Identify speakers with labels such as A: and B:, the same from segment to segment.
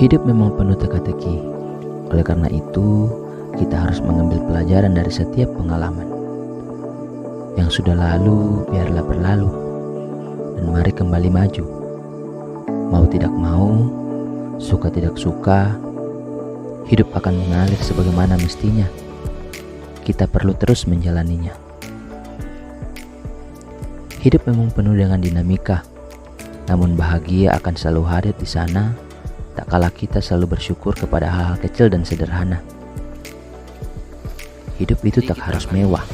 A: Hidup memang penuh teka-teki. Oleh karena itu, kita harus mengambil pelajaran dari setiap pengalaman. Yang sudah lalu, biarlah berlalu. Dan mari kembali maju. Mau tidak mau, suka tidak suka, hidup akan mengalir sebagaimana mestinya. Kita perlu terus menjalaninya. Hidup memang penuh dengan dinamika. Namun bahagia akan selalu hadir di sana, tak kala kita selalu bersyukur kepada hal-hal kecil dan sederhana. Hidup itu tak harus mewah.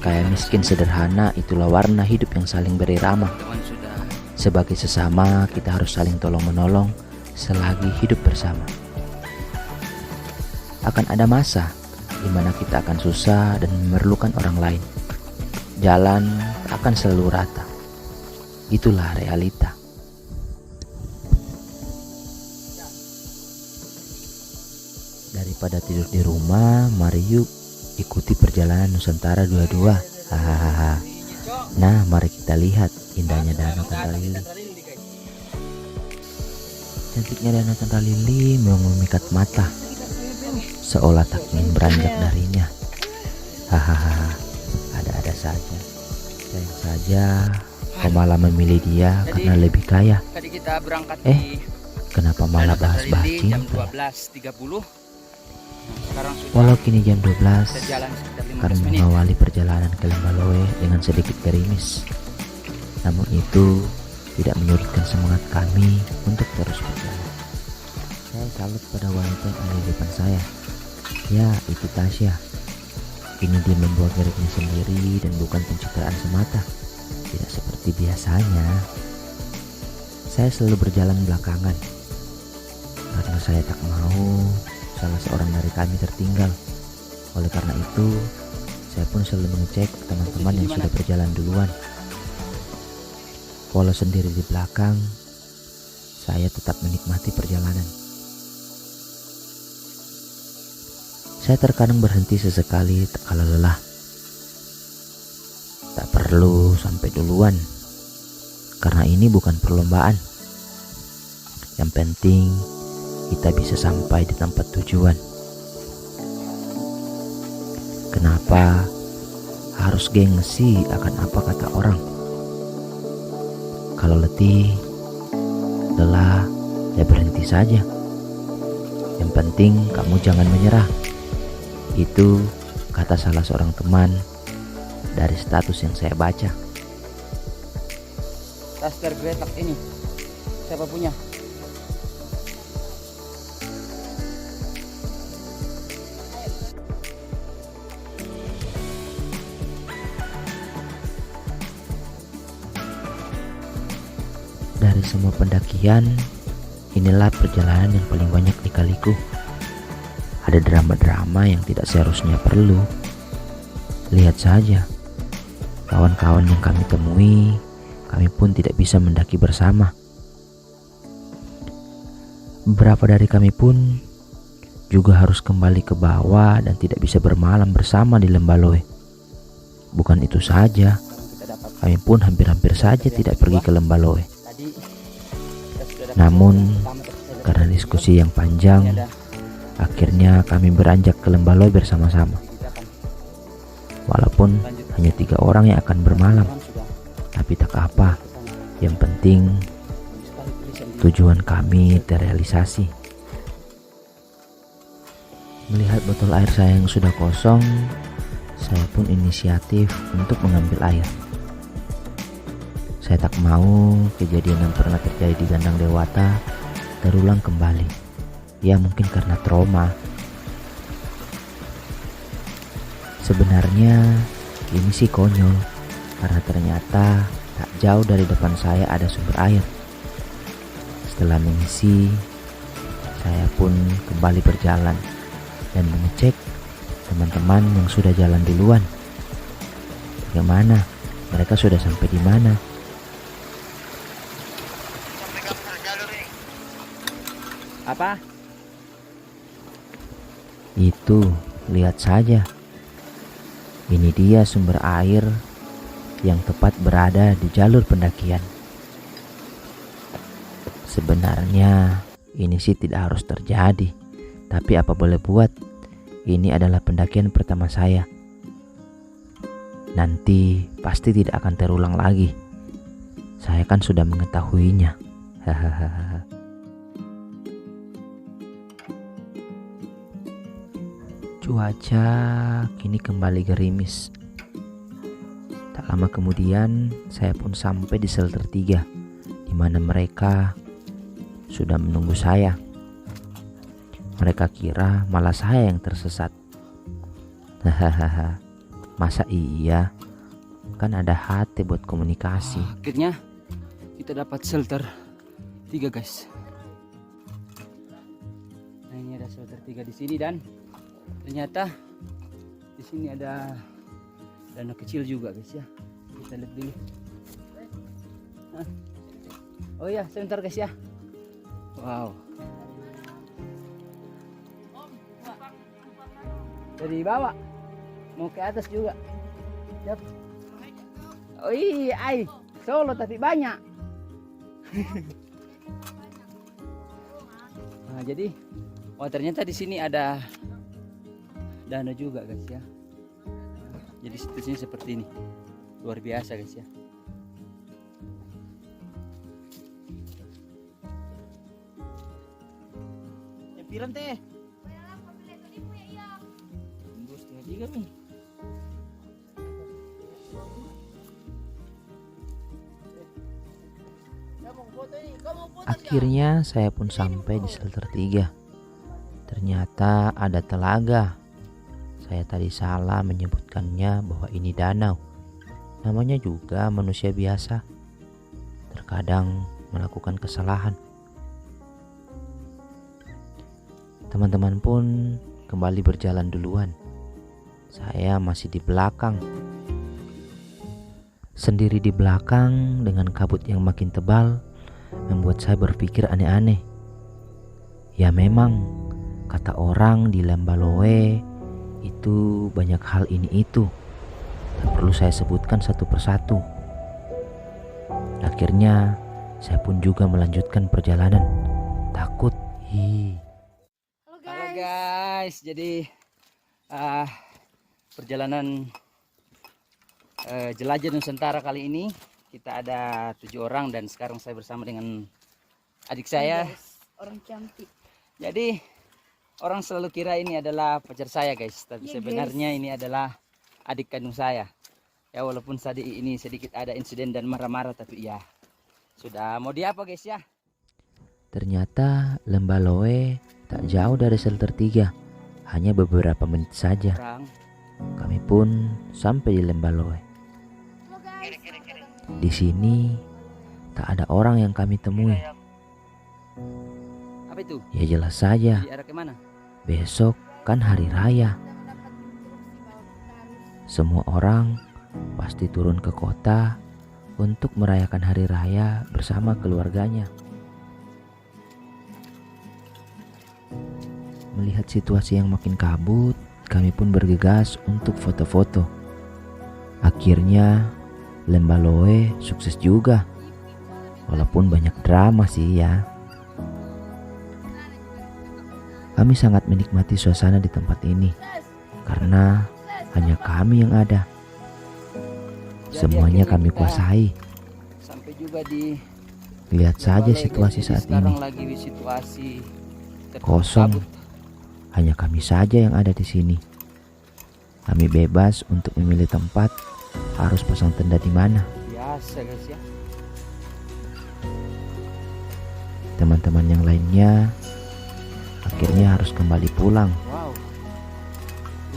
A: Kaya miskin sederhana, itulah warna hidup yang saling berirama. Sebagai sesama, kita harus saling tolong-menolong selagi hidup bersama. Akan ada masa di mana kita akan susah dan memerlukan orang lain. Jalan tak akan selalu rata. Itulah realita. Daripada tidur di rumah, mari yuk ikuti perjalanan Nusantara 22. Hahaha. Nah, mari kita lihat indahnya Danau Tantalili. Cantiknya Danau Tantalili memang memikat mata, seolah tak ingin beranjak darinya. Hahaha. Ada-ada saja. Sayang saja kau malah memilih dia karena lebih kaya. Kenapa malah bahas-bahas cinta? Walau kini jam 12, kami mengawali perjalanan ke Lembaloe dengan sedikit gerimis. Namun itu tidak menyurutkan semangat kami untuk terus berjalan. Saya salut pada wanita yang ada di depan saya. Ya, itu Tasya. Kini dia membawa geraknya sendiri dan bukan pencitraan semata. Tidak seperti biasanya. Saya selalu berjalan belakangan karena saya tak mau salah seorang dari kami tertinggal. Oleh karena itu, saya pun selalu mengecek teman-teman yang sudah berjalan duluan. Walau sendiri di belakang, saya tetap menikmati perjalanan. Saya terkadang berhenti sesekali tak kala lelah. Tak perlu sampai duluan, karena ini bukan perlombaan. Yang penting kita bisa sampai di tempat tujuan. Kenapa harus gengsi akan apa kata orang? Kalau letih, lelah, ya berhenti saja. Yang penting kamu jangan menyerah. Itu kata salah seorang teman dari status yang saya baca.
B: Tas tergeletak ini siapa punya?
A: Dari semua pendakian, inilah perjalanan yang paling banyak dikaliku. Ada drama-drama yang tidak seharusnya perlu. Lihat saja, kawan-kawan yang kami temui, kami pun tidak bisa mendaki bersama. Beberapa dari kami pun juga harus kembali ke bawah dan tidak bisa bermalam bersama di Lembaloe. Bukan itu saja, kami pun hampir-hampir saja tidak pergi ke Lembaloe. Namun, karena diskusi yang panjang, akhirnya kami beranjak ke Lembaloe bersama-sama. Walaupun hanya 3 orang yang akan bermalam, tapi tak apa. Yang penting tujuan kami terrealisasi. Melihat botol air saya yang sudah kosong, saya pun inisiatif untuk mengambil air. Saya tak mau kejadian yang pernah terjadi di Gandang Dewata terulang kembali. Ya mungkin karena trauma. Sebenarnya ini sih konyol, karena ternyata tak jauh dari depan saya ada sumber air. Setelah mengisi, saya pun kembali berjalan dan mengecek teman-teman yang sudah jalan duluan. Bagaimana? Mereka sudah sampai di mana?
B: Apa?
A: Itu, lihat saja. Ini dia sumber air yang tepat berada di jalur pendakian. Sebenarnya Ini sih tidak harus terjadi, tapi apa boleh buat, ini adalah pendakian pertama saya. Nanti pasti tidak akan terulang lagi. Saya kan sudah mengetahuinya. Hahaha. Cuaca kini kembali gerimis. Tak lama kemudian saya pun sampai di shelter 3, di mana mereka sudah menunggu saya. Mereka kira malah saya yang tersesat. Hahaha. Masa iya? Kan ada hati buat komunikasi.
B: Akhirnya kita dapat shelter 3 guys. Nah ini ada shelter 3 di sini dan ternyata di sini ada danau kecil juga guys ya. Kita lihat dulu. Oh ya, sebentar guys ya. Wow. Dari bawah mau ke atas juga. Yap. Oh iya, ay, Solo tapi banyak. Nah, jadi ternyata di sini ada danau juga guys ya. Jadi situasinya seperti ini. Luar biasa guys ya. Piram teh. Tunggu setengah 3 nih.
A: Akhirnya saya pun sampai di shelter 3. Ternyata ada telaga. Saya tadi salah menyebutkannya bahwa ini danau. Namanya juga manusia biasa. Terkadang melakukan kesalahan. Teman-teman pun kembali berjalan duluan. Saya masih di belakang. Sendiri di belakang dengan kabut yang makin tebal membuat saya berpikir aneh-aneh. Ya memang, kata orang di Lembaloe itu banyak hal ini itu. Tak perlu saya sebutkan satu persatu. Akhirnya saya pun juga melanjutkan perjalanan. Takut.
B: Halo guys, jadi perjalanan jelajah Nusantara kali ini kita ada 7 orang dan sekarang saya bersama dengan adik saya.
C: Yes, orang cantik.
B: Jadi orang selalu kira ini adalah pacar saya guys, tapi sebenarnya ini adalah adik kandung saya. Ya walaupun tadi ini sedikit ada insiden dan marah-marah, tapi ya sudah mau diapa guys ya.
A: Ternyata Lembaloe tak jauh dari shelter 3, hanya beberapa menit saja. Kami pun sampai di Lembaloe. Di sini tak ada orang yang kami temui.
B: Apa itu?
A: Ya jelas saja,
B: Di arah kemana?
A: besok kan hari raya. Semua orang pasti turun ke kota untuk merayakan hari raya bersama keluarganya. Melihat situasi yang makin kabut, kami pun bergegas untuk foto-foto. Akhirnya Lembaloe sukses juga, walaupun banyak drama sih ya. Kami sangat menikmati suasana di tempat ini karena hanya kami yang ada. Semuanya kami kuasai.
B: Sampai juga di
A: Lihat saja situasi saat ini.
B: Lagi di situasi
A: Kosong. Hanya kami saja yang ada di sini. Kami bebas untuk memilih tempat, harus pasang tenda di mana.
B: Biasa guys ya.
A: Teman-teman yang lainnya akhirnya harus kembali pulang.
B: Wow.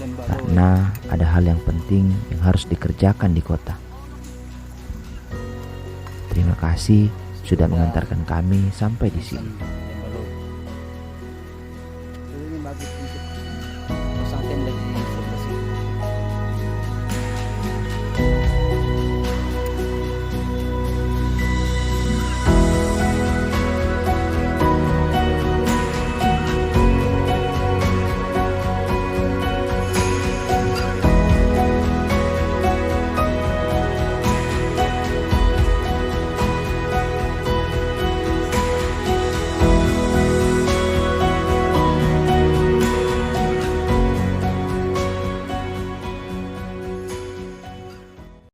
B: Lembaloe.
A: Karena ada hal yang penting yang harus dikerjakan di kota. Terima kasih sudah mengantarkan kami sampai di sini.
B: Lembaloe. Ini bagus untuk pasang tenda di